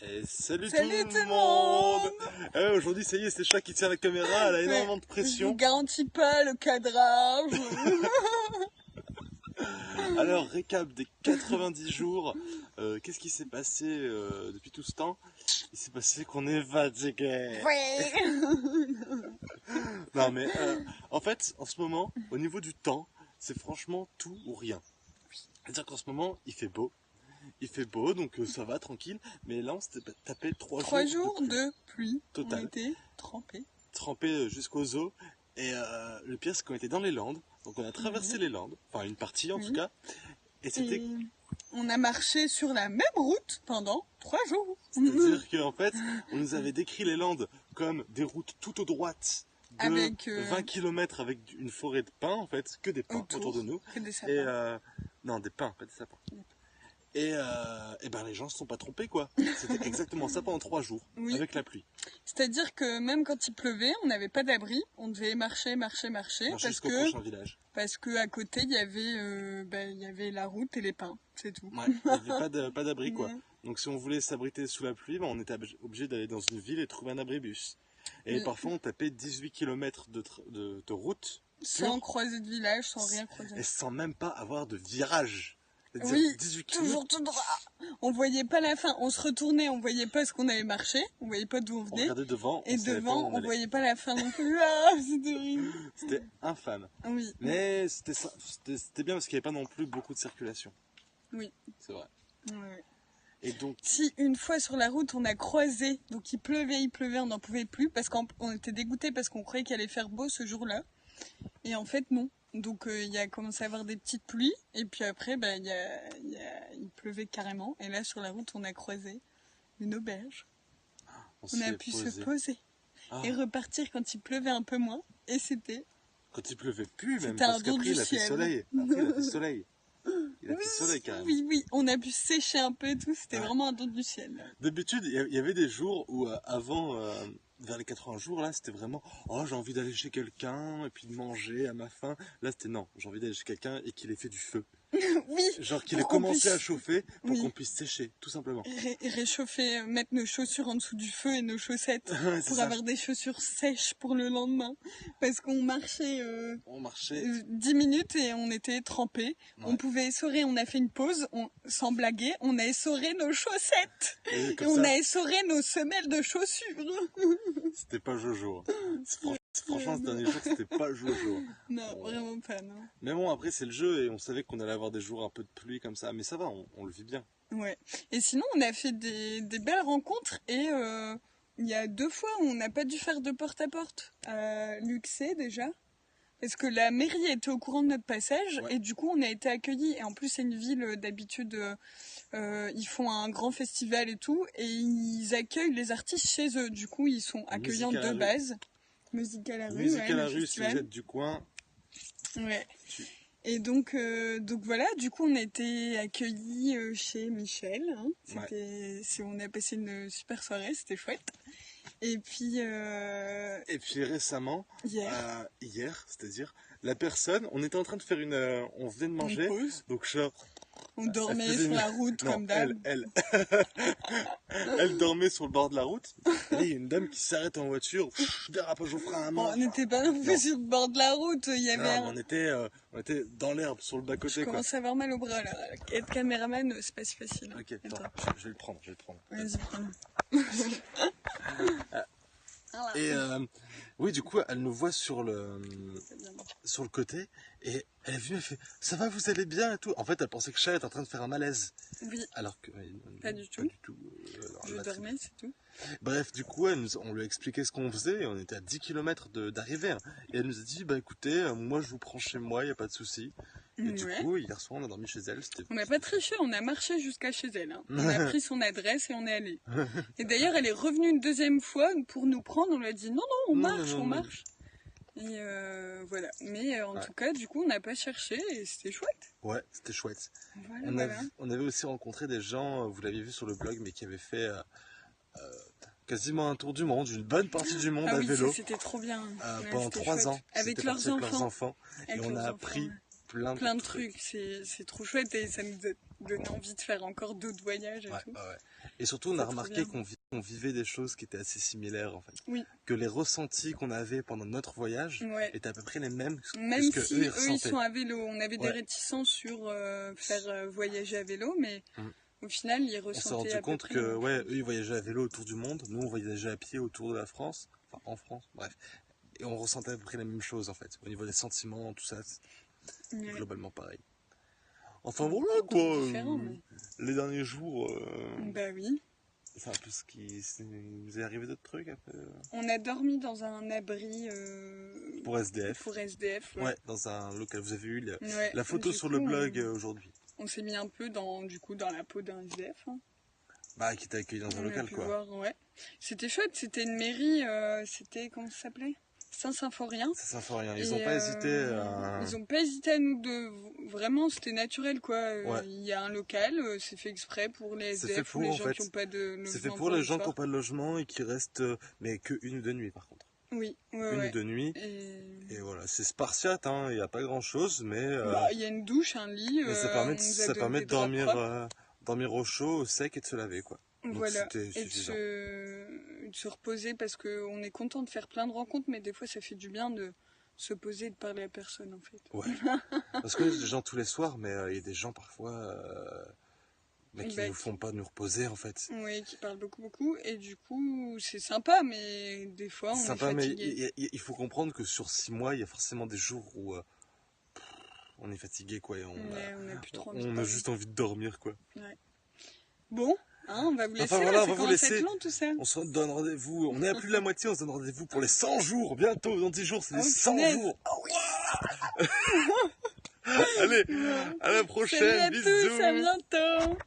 Et salut Salut tout le monde. Aujourd'hui ça y est, c'est Chat qui tient la caméra, elle a énormément de Je pression. vous garantis pas le cadrage. Alors récap des 90 jours, qu'est-ce qui s'est passé depuis tout ce temps? Il s'est passé qu'on est fatigué. Non mais en fait, en ce moment, au niveau du temps, c'est franchement tout ou rien. C'est-à-dire qu'en ce moment, il fait beau. Il fait beau, donc ça va, tranquille. Mais là, on s'était tapé 3 jours jours de pluie de pluie. totale. On était trempés. Trempé jusqu'aux os. Et le pire, c'est qu'on était dans les Landes. Donc on a traversé les Landes, enfin une partie en tout cas. Et c'était... Et on a marché sur la même route pendant 3 jours. C'est-à-dire qu'en fait, on nous avait décrit les Landes comme des routes tout droites de Avec 20 km avec une forêt de pins, en fait, que des pins autour de nous. Que des sapins. Et non, des pins, pas des sapins. Et ben les gens se sont pas trompés quoi. C'était exactement ça pendant 3 jours, avec la pluie. C'est-à-dire que même quand il pleuvait, on n'avait pas d'abri, on devait marcher Jusqu'au prochain village. Parce que à côté il y avait la route et les pins, c'est tout. Ouais, il n'y avait pas d'abri quoi. Donc si on voulait s'abriter sous la pluie, on était obligé d'aller dans une ville et trouver un abribus. Et parfois on tapait 18 km de route. Sans croiser de village, sans rien croiser. Et sans même pas avoir de virage. Oui, 18 toujours tout droit. On voyait pas la fin, on se retournait, on voyait pas ce qu'on avait marché, on voyait pas d'où on venait. On regardait devant, et devant, on voyait pas la fin non plus. Ah, c'était horrible. C'était infâme. Oui. Mais c'était bien parce qu'il n'y avait pas non plus beaucoup de circulation. Oui. C'est vrai. Ouais. Et donc... Si une fois sur la route on a croisé, donc il pleuvait, on n'en pouvait plus parce qu'on était dégoûtés parce qu'on croyait qu'il allait faire beau ce jour-là. Et en fait non. Donc il a commencé à avoir des petites pluies et puis après il pleuvait carrément. Et là sur la route on a croisé une auberge. On a pu se poser et repartir quand il pleuvait un peu moins. Et c'était... Quand il pleuvait plus même, parce qu'après il a fait soleil. Après il a fait soleil. Il a fait soleil carrément. Oui, on a pu sécher un peu et tout, c'était vraiment un don du ciel. D'habitude, il y avait des jours où avant, vers les 80 jours, là, c'était vraiment « Oh, j'ai envie d'aller chez quelqu'un et puis de manger à ma faim. » Là, c'était non, j'ai envie d'aller chez quelqu'un et qu'il ait fait du feu. Oui. Genre qu'il ait commencé à chauffer pour qu'on puisse sécher, tout simplement. Réchauffer, mettre nos chaussures en dessous du feu et nos chaussettes pour avoir des chaussures sèches pour le lendemain. Parce qu'on marchait, 10 minutes et on était trempés. Ouais. On pouvait essorer, on a fait une pause, sans blaguer, on a essoré nos chaussettes. Et on a essoré nos semelles de chaussures. C'était pas Jojo. Franchement, ce dernier jour, c'était pas Jojo. Non, vraiment pas, non. Mais bon, après, c'est le jeu et on savait qu'on allait avoir des jours un peu de pluie comme ça. Mais ça va, on le vit bien. Ouais. Et sinon, on a fait des belles rencontres et il y a 2 fois où on n'a pas dû faire de porte-à-porte. À Luxé, déjà. Parce que la mairie était au courant de notre passage et du coup, on a été accueillis. Et en plus, c'est une ville, d'habitude, ils font un grand festival et tout. Et ils accueillent les artistes chez eux. Du coup, ils sont accueillants de base. Musique à la rue, Musique à la rue, si vous êtes du coin. Ouais. Et donc voilà, du coup on a été accueillis chez Michel. Hein. On a passé une super soirée, c'était chouette. Et puis récemment, hier, c'est-à-dire la personne, on était en train de faire on venait de manger, donc on dormait sur la route comme d'hab. Elle dormait sur le bord de la route. Et il y a une dame qui s'arrête en voiture. Dérapage au frein à main. On n'était pas non plus sur le bord de la route. Il y avait on était dans l'herbe, sur le bas-côté. Je commence à avoir mal au bras là. Être caméraman, c'est pas si facile. Ok, attends, je vais le prendre. Vas-y, prends-le. Et oui, du coup, elle nous voit sur le côté et elle est venue, elle fait « Ça va, vous allez bien ?» et tout. En fait, elle pensait que Charles était en train de faire un malaise. Oui. Alors que pas du tout. Je dormais, c'est tout. Bref, du coup, on lui a expliqué ce qu'on faisait et on était à 10 km d'arriver. Hein. Et elle nous a dit « Bah écoutez, moi je vous prends chez moi, il n'y a pas de souci. » Et du coup, hier soir, on a dormi chez elle. On n'a pas triché, on a marché jusqu'à chez elle. Hein. On a pris son adresse et on est allé. Et d'ailleurs, elle est revenue une 2e fois pour nous prendre. On lui a dit non, on marche. Et voilà. Mais en tout cas, du coup, on n'a pas cherché et c'était chouette. Ouais, c'était chouette. Voilà, on avait aussi rencontré des gens, vous l'aviez vu sur le blog, mais qui avaient fait quasiment un tour du monde, une bonne partie du monde à vélo. C'était trop bien. Pendant 3 ans. Avec leurs enfants. Et on a appris plein de trucs. C'est trop chouette et ça nous a donné envie de faire encore d'autres voyages et Ouais, tout. ouais, ouais. Et surtout, on a C'est trop remarqué bien. qu'on vivait des choses qui étaient assez similaires, en fait. Oui, Que les ressentis qu'on avait pendant notre voyage ouais. étaient à peu près les mêmes que Même ce que si eux, ils eux, ils ressentaient. sont à vélo, on avait des Ouais. réticences sur faire voyager à vélo, mais Mm. au final, ils On s'est ressentaient rendu à peu compte près la que, même ouais, chose. eux, ils voyageaient à vélo autour du monde. Nous, on voyageait à pied autour de la France. Enfin, en France, bref. Et on ressentait à peu près les mêmes choses, en fait. Au niveau des sentiments, tout ça, c'est Ouais. globalement pareil. Enfin, voilà, D'autres quoi. différents, mais... Les derniers jours, Bah oui. c'est un peu ce qui... Il nous est arrivé d'autres trucs, un peu... On a dormi dans un abri Pour SDF. pour SDF. Ouais, dans un local. Vous avez eu Ouais. la photo Du sur coup, le blog aujourd'hui. on s'est mis un peu dans la peau d'un SDF. Hein. Bah, qui t'a accueilli dans un On a local, pu quoi. voir, ouais. C'était chouette, c'était une mairie, c'était, comment ça s'appelait? Saint-Symphorien. Ça, ça fait rien. Ils Et, ont pas hésité à... Ils ont pas hésité à nous de... Vraiment, c'était naturel, quoi. Ouais. Il y a un local, c'est fait exprès pour les C'est SDF fait ou pour, les en gens fait. qui n'ont pas de logement. C'est fait pour les gens qui n'ont pas de logement et qui restent... mais que une ou deux nuits, par contre. Oui, ouais, Une ouais. ou deux nuits. Et... Et voilà, c'est spartiate, hein. Il n'y a pas grand-chose, mais... Bah, il y a une douche, un lit. mais ça on nous a permet donné de des draps propres. dormir au chaud, au sec et de se laver, quoi. Donc Voilà, c'était et suffisant. de se reposer parce qu'on est content de faire plein de rencontres, mais des fois ça fait du bien de se poser et de parler à personne en fait. Ouais. Parce que des gens tous les soirs, mais il y a des gens parfois mais qui Bah, nous font pas nous reposer, en fait. Oui, qui parlent beaucoup, et du coup c'est sympa, mais des fois on C'est est sympa, mais fatigué. il faut comprendre que sur 6 mois, il y a forcément des jours où on est fatigué, quoi. Et On a plus trop envie de on a parler. juste envie de dormir, quoi. Ouais. Bon, hein, on va vous laisser Enfin là, voilà, ça on va vous commence à laisser. être long tout ça. On se donne rendez-vous. On est à plus de la moitié, on se donne rendez-vous pour les 100 jours. Bientôt, dans 10 jours, c'est les Oh, 100 punaise. jours. Allez, à la Salut prochaine. à tous, à Bisous. bientôt.